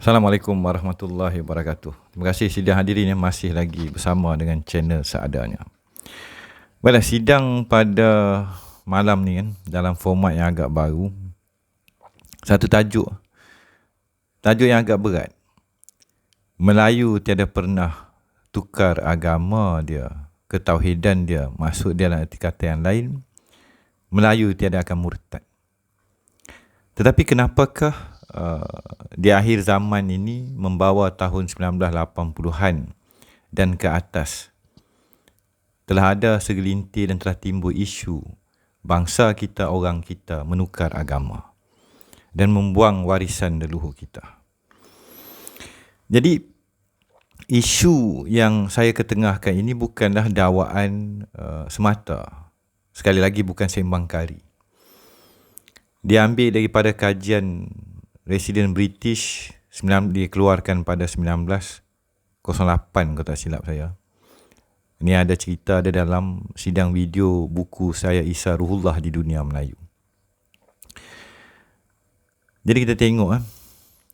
Assalamualaikum warahmatullahi wabarakatuh. Terima kasih sidang hadirin yang masih lagi bersama dengan channel seadanya. Baiklah, sidang pada malam ni kan dalam format yang agak baru. Satu tajuk yang agak berat. Melayu tiada pernah tukar agama dia, ketauhidan dia, masuk dia dalam erti kata yang lain. Melayu tiada akan murtad. Tetapi kenapakah di akhir zaman ini membawa tahun 1980-an dan ke atas telah ada segelintir dan telah timbul isu bangsa kita, orang kita menukar agama dan membuang warisan leluhur kita. Jadi isu yang saya ketengahkan ini bukanlah dakwaan semata. Sekali lagi bukan sembang kari. Diambil daripada kajian Residen British dikeluarkan pada 1908 kalau tak silap saya. Ini ada cerita ada dalam sidang video buku saya Isa Ruhullah di Dunia Melayu. Jadi kita tengok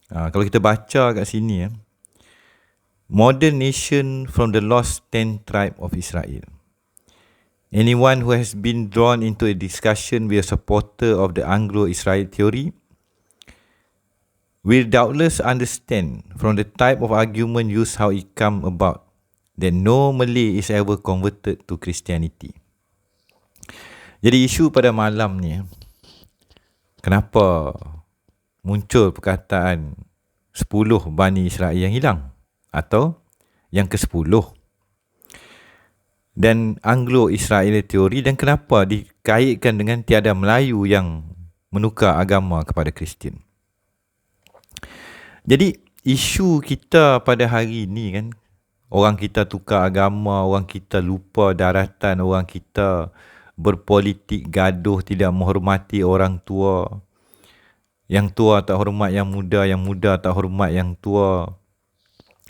kalau kita baca kat sini Modern Nation from the Lost 10 Tribe of Israel. Anyone who has been drawn into a discussion with a supporter of the Anglo-Israel theory will doubtless understand from the type of argument used how it come about that no Malay is ever converted to Christianity. Jadi isu pada malam ni, kenapa muncul perkataan 10 Bani Israel yang hilang atau yang ke-10 dan Anglo-Israel teori, dan kenapa dikaitkan dengan tiada Melayu yang menukar agama kepada Kristian. Jadi isu kita pada hari ini kan, orang kita tukar agama, orang kita lupa daratan, orang kita berpolitik gaduh, tidak menghormati orang tua, yang tua tak hormat yang muda tak hormat yang tua,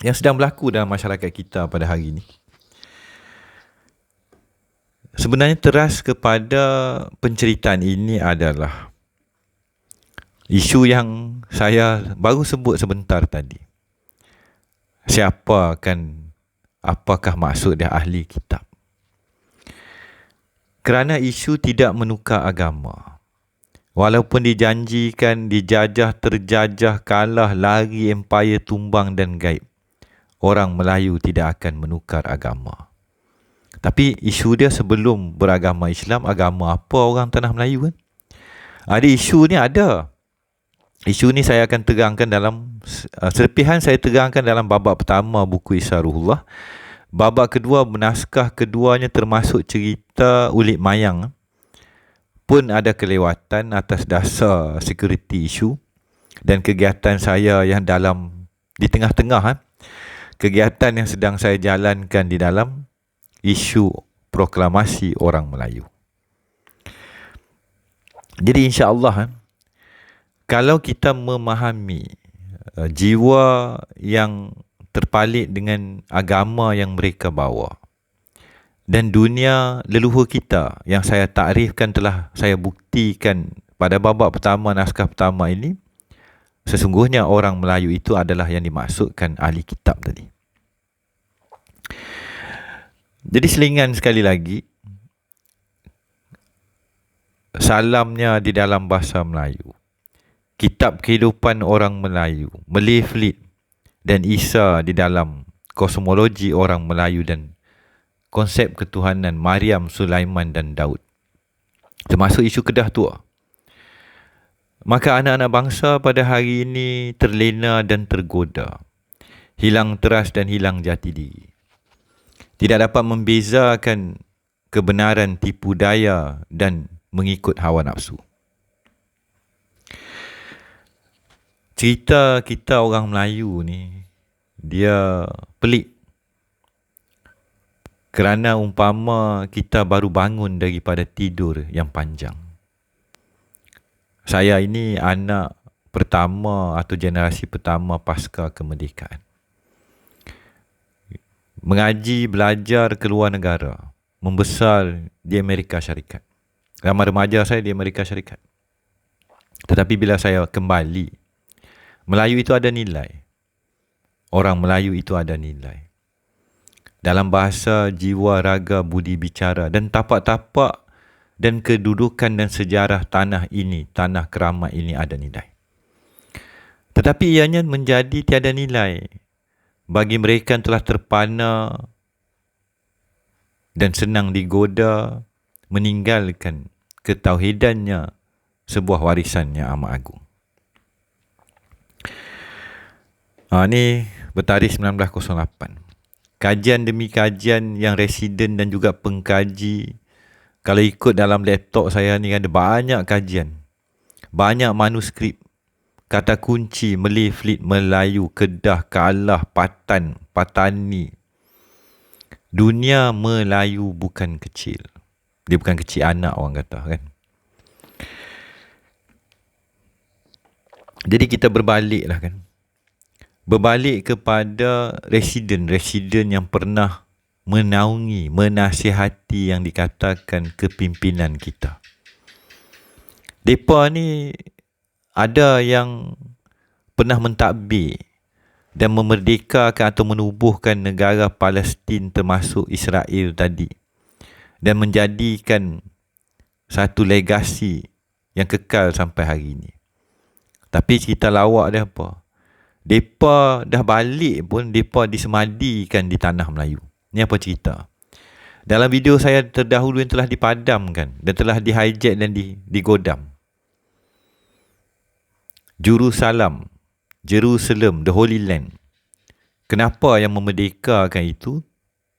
yang sedang berlaku dalam masyarakat kita pada hari ini. Sebenarnya teras kepada penceritaan ini adalah isu yang saya baru sebut sebentar tadi. Apakah maksud dia ahli kitab? Kerana isu tidak menukar agama. Walaupun dijanjikan, dijajah, terjajah, kalah, lari, empire, tumbang dan gaib. Orang Melayu tidak akan menukar agama. Tapi isu dia sebelum beragama Islam, agama apa orang tanah Melayu kan? Ada isu ni ada. Isu ni saya akan terangkan dalam serpihan, saya terangkan dalam babak pertama buku Isa Ruhullah. Babak kedua, naskah keduanya termasuk cerita Ulit Mayang pun ada kelewatan atas dasar security issue dan kegiatan saya yang di tengah-tengah kegiatan yang sedang saya jalankan di dalam isu proklamasi orang Melayu. Jadi insya-Allah kalau kita memahami jiwa yang terpalit dengan agama yang mereka bawa dan dunia leluhur kita yang saya takrifkan, telah saya buktikan pada babak pertama naskah pertama ini, sesungguhnya orang Melayu itu adalah yang dimaksudkan ahli kitab tadi. Jadi selingan sekali lagi, salamnya di dalam bahasa Melayu, kitab kehidupan orang Melayu, Malay Fleet dan Isa di dalam kosmologi orang Melayu dan konsep ketuhanan Maryam, Sulaiman dan Daud, termasuk isu Kedah Tua. Maka anak-anak bangsa pada hari ini terlena dan tergoda, hilang teras dan hilang jati diri. Tidak dapat membezakan kebenaran, tipu daya dan mengikut hawa nafsu. Cerita kita orang Melayu ni, dia pelik. Kerana umpama kita baru bangun daripada tidur yang panjang. Saya ini anak pertama atau generasi pertama pasca kemerdekaan. Mengaji, belajar ke luar negara, membesar di Amerika Syarikat. Ramai remaja saya di Amerika Syarikat. Tetapi bila saya kembali, Melayu itu ada nilai. orang Melayu itu ada nilai. Dalam bahasa, jiwa, raga, budi bicara dan tapak-tapak dan kedudukan dan sejarah tanah ini, tanah Keramat ini ada nilai. Tetapi ianya menjadi tiada nilai bagi mereka yang telah terpana dan senang digoda meninggalkan ketauhidannya, sebuah warisan yang amat agung. Ni bertarikh 1908. Kajian demi kajian yang residen dan juga pengkaji. Kalau ikut dalam laptop saya ni ada banyak kajian. Banyak manuskrip. Kata kunci Malay Fleet, Melayu, Kedah, Kalah, Patan, Patani. Dunia Melayu bukan kecil. Dia bukan kecil anak orang kata kan. Jadi kita berbalik lah kan. Berbalik kepada residen yang pernah menaungi, menasihati yang dikatakan kepimpinan kita. Mereka ni ada yang pernah mentadbir dan memerdekakan atau menubuhkan negara Palestin termasuk Israel tadi dan menjadikan satu legasi yang kekal sampai hari ini. Tapi cerita lawak dia apa? Mereka dah balik pun mereka disemadikan di tanah Melayu. Ni apa cerita? Dalam video saya terdahulu yang telah dipadamkan dan telah di-hijack dan digodam. Jerusalem, the Holy Land. Kenapa yang memerdekakan itu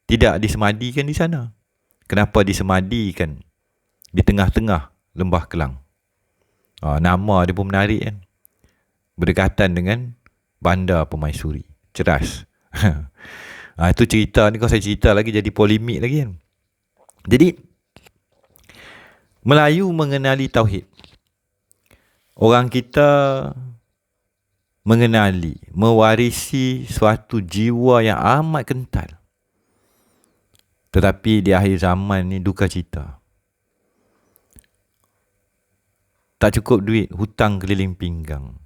tidak disemadikan di sana? Kenapa disemadikan di tengah-tengah Lembah Kelang? Nama dia pun menarik kan? Berdekatan dengan Bandar Permaisuri. Ceras. Itu cerita ni, kalau saya cerita lagi jadi polemik lagi kan. Jadi Melayu mengenali tauhid. Orang kita mengenali, mewarisi suatu jiwa yang amat kental. Tetapi di akhir zaman ni duka cita. Tak cukup duit, hutang keliling pinggang.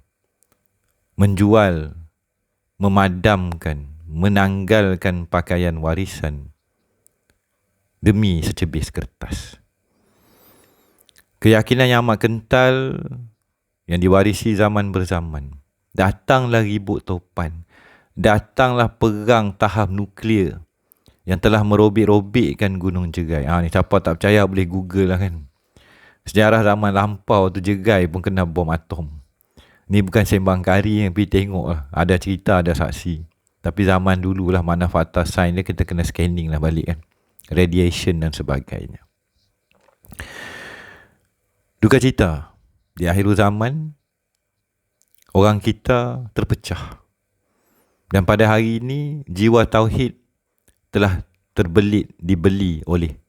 Menjual, memadamkan, menanggalkan pakaian warisan demi secebis kertas. Keyakinan yang amat kental yang diwarisi zaman berzaman. Datanglah ribut topan. Datanglah perang tahap nuklear yang telah merobek-robekkan Gunung Jegai. Ni siapa tak percaya boleh google lah kan. Sejarah zaman lampau tu Jegai pun kena bom atom. Ni bukan sembang kari yang pergi tengok lah. Ada cerita, ada saksi. Tapi zaman dulu lah mana fakta sains dia, kita kena scanning lah balik kan. Radiation dan sebagainya. Duka cita. Di akhir zaman, orang kita terpecah. Dan pada hari ini, jiwa tauhid telah dibeli oleh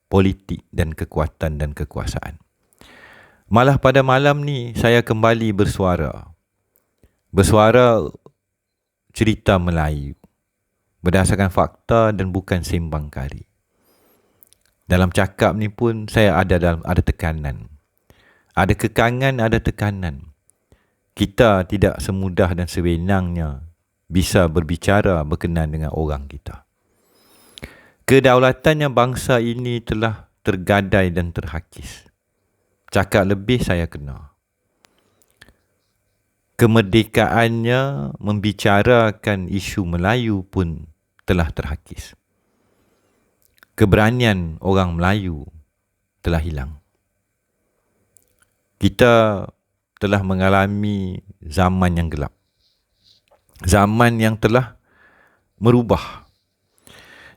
politik dan kekuatan dan kekuasaan. Malah pada malam ni saya kembali bersuara cerita Melayu berdasarkan fakta dan bukan sembang kari. Dalam cakap ni pun saya ada tekanan. Ada kekangan, ada tekanan. Kita tidak semudah dan sewenangnya bisa berbicara berkenan dengan orang kita. Kedaulatannya bangsa ini telah tergadai dan terhakis. Cakap lebih saya kena. Kemerdekaannya membicarakan isu Melayu pun telah terhakis. Keberanian orang Melayu telah hilang. Kita telah mengalami zaman yang gelap. Zaman yang telah merubah.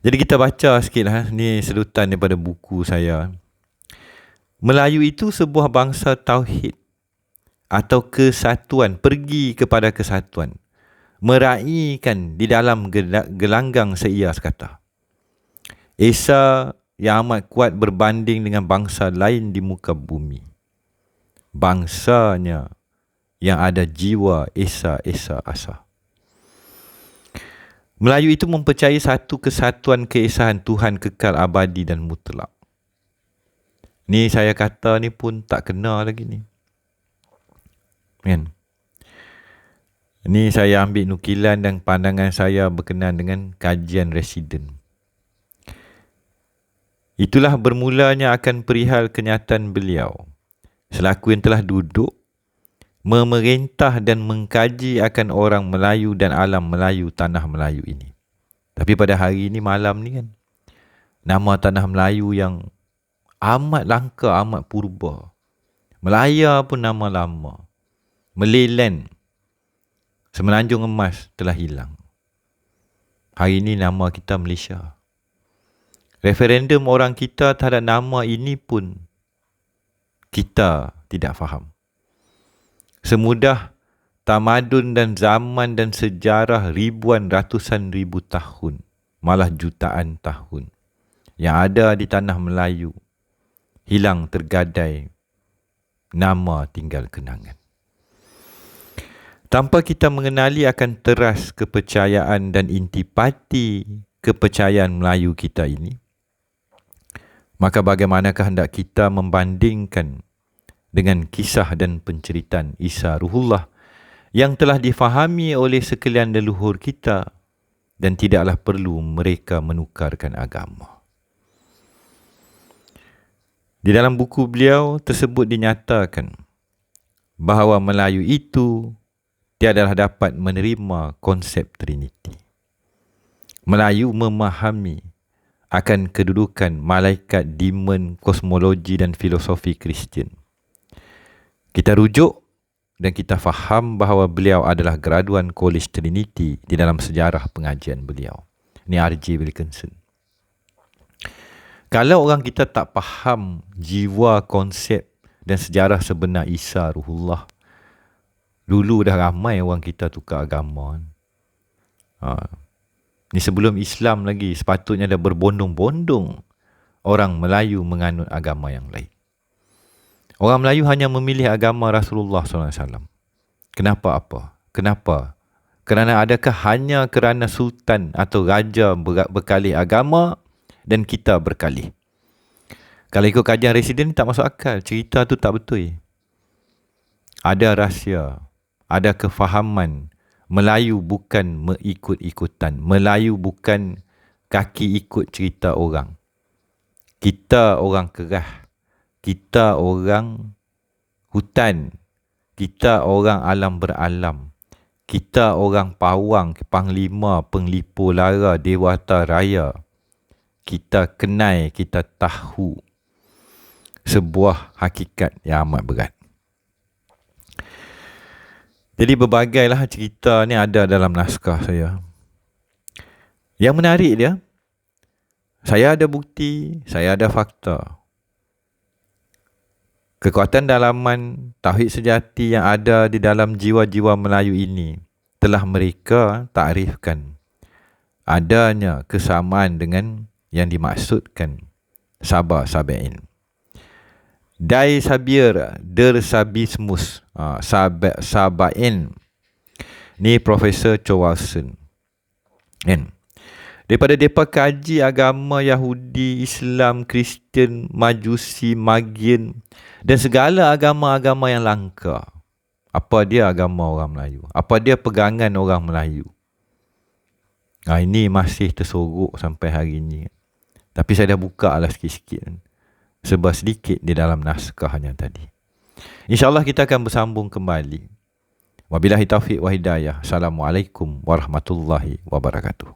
Jadi kita baca sikit lah. Ni sedutan daripada buku saya. Melayu itu sebuah bangsa tauhid atau kesatuan, pergi kepada kesatuan, meraihkan di dalam gelanggang seia sekata. Esa yang amat kuat berbanding dengan bangsa lain di muka bumi. Bangsanya yang ada jiwa esa asa. Melayu itu mempercayai satu kesatuan keesahan Tuhan kekal abadi dan mutlak. Ni saya kata ni pun tak kena lagi ni. Kan? Ini saya ambil nukilan dan pandangan saya berkenaan dengan kajian residen. Itulah bermulanya akan perihal kenyataan beliau selaku yang telah duduk, memerintah dan mengkaji akan orang Melayu dan alam Melayu, tanah Melayu ini. Tapi pada hari ini, malam ni kan, nama tanah Melayu yang amat langka, amat purba. Melaya pun nama lama. Melaland, Semenanjung Emas telah hilang. Hari ini nama kita Malaysia. Referendum orang kita terhadap nama ini pun kita tidak faham. Semudah tamadun dan zaman dan sejarah ribuan, ratusan ribu tahun, malah jutaan tahun yang ada di tanah Melayu, hilang tergadai, nama tinggal kenangan. Tanpa kita mengenali akan teras kepercayaan dan intipati kepercayaan Melayu kita ini, maka bagaimanakah hendak kita membandingkan dengan kisah dan penceritaan Isa Ruhullah yang telah difahami oleh sekalian leluhur kita dan tidaklah perlu mereka menukarkan agama. Di dalam buku beliau tersebut dinyatakan bahawa Melayu itu tiadalah dapat menerima konsep Trinity. Melayu memahami akan kedudukan malaikat, demon, kosmologi dan filosofi Kristian. Kita rujuk dan kita faham bahawa beliau adalah graduan College Trinity di dalam sejarah pengajian beliau. Ini R.J. Wilkinson. Kalau orang kita tak faham jiwa, konsep dan sejarah sebenar Isa Ruhullah, dulu dah ramai orang kita tukar agama. Ni sebelum Islam lagi, sepatutnya dah berbondong-bondong orang Melayu menganut agama yang lain. Orang Melayu hanya memilih agama Rasulullah SAW. Kenapa apa? Kenapa? Kerana adakah hanya kerana sultan atau raja berkalih agama dan kita berkalih? Kalau ikut kajian residen tak masuk akal. Cerita tu tak betul. Ada rahsia, ada kefahaman. Melayu bukan mengikut-ikutan. Melayu bukan kaki ikut cerita orang. Kita orang kerah. Kita orang hutan. Kita orang alam beralam. Kita orang pawang, panglima, penglipu lara, dewata raya. Kita kenal, kita tahu sebuah hakikat yang amat berat. Jadi berbagailah cerita ni ada dalam naskah saya. Yang menarik dia, saya ada bukti, saya ada fakta. Kekuatan dalaman tauhid sejati yang ada di dalam jiwa-jiwa Melayu ini telah mereka takrifkan adanya kesamaan dengan yang dimaksudkan Sabah-Sabain. Dai Sabir Der Sabismus Sabain. Ni Profesor Chowalson. Daripada mereka kaji agama Yahudi, Islam, Kristian, Majusi, Magian dan segala agama-agama yang langka. Apa dia agama orang Melayu? Apa dia pegangan orang Melayu? Ini masih tersorok sampai hari ini. Tapi saya dah buka lah sikit-sikit. Sebab sedikit di dalam naskahnya tadi. InsyaAllah kita akan bersambung kembali. Wabillahi taufiq wa hidayah. Assalamualaikum warahmatullahi wabarakatuh.